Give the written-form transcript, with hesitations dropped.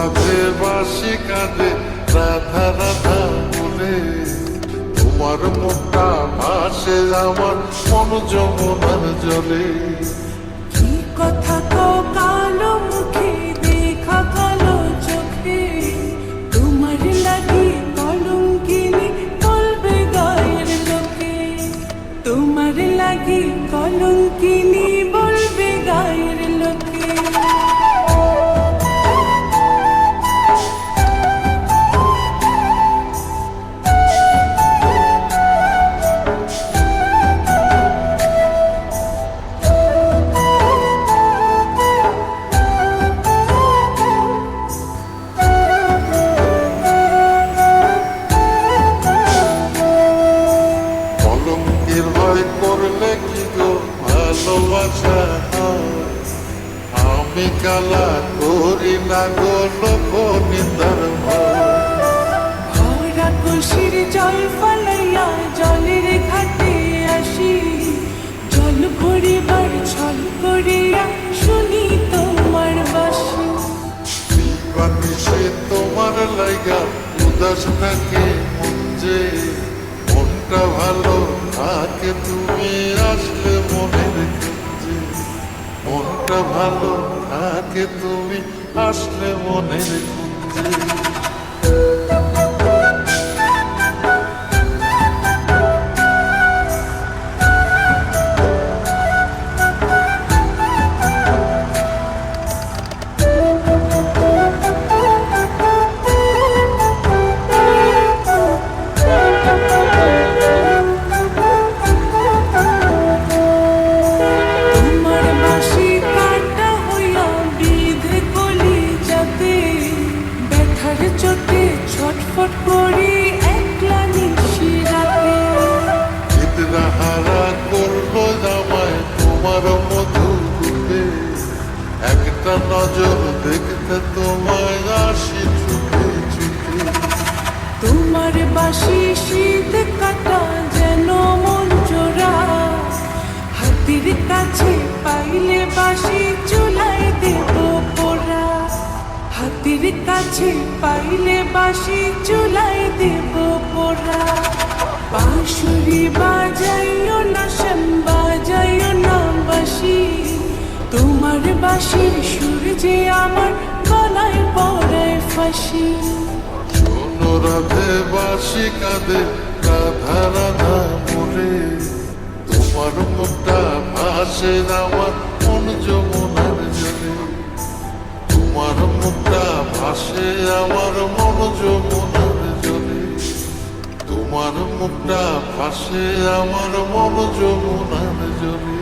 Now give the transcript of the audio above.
রাধে বাসি কাঁদে রাধা রাধা বলে, তোমার মুখটা ভাসে আমার মন যমুনার জলে। কি কথা কও কালো মুখে, দেখা কালো চোখে, তোমার লাগি কলঙ্কিনী বলবে গায়ের লোকে, তোমার লাগি কলঙ্কিনী বলবে গায়ের লোকে। কলঙ্কের ভয় করলে কি গো ভালোবাসা হয়? আমি কালা করি না গো লোক নিন্দার ভয়। ভরা খুশির জল ফলাইয়া জলের ঘাটে আসি, জল ভরিবার ছল করিয়া শুনি তোমার বাসি। সে তোমার লাইগা উদাস থাকে মন যে, মনটা ভালো থাকে তুমি আসলে মনের খুঁজে। মনটা ভালো থাকে তুমি আসলে মনের খুঁজে। তোমার বাঁশি কাটা হইয়া বিঁধে কলি যাতে, ব্যথার চোটে ছটফট করি একলা নিশি রাতে। চিত্রা হারা করলো জামায় তোমার মধু রূপে, একটা নজর দেখতে তোমায় আসি ছুটে ছুটে। তোমার বাঁশি শীত কাটা যেন মন জোড়া, হাতির কাছে পাইলে বাঁশি চুলাই দেব পোড়া, হাতির কাছে পাইলে বাঁশি চুলাই দেব পোড়া। বাঁশুরি বাজাইও না শ্যাম বাজাইও না বাঁশি, তোমার বাঁশির সুর যে আমার গলায় পড়ায় ফাঁসি। শোনো রাধে বাসি কাঁদে রাধা রাধা বলে, তোমার মুখটা ভাসে আমার মন যমুনার জলে। তোমার মুখটা ভাসে আমার মন যমুনার জলে। তোমার মুখটা ভাসে আমার মন যমুনার জলে।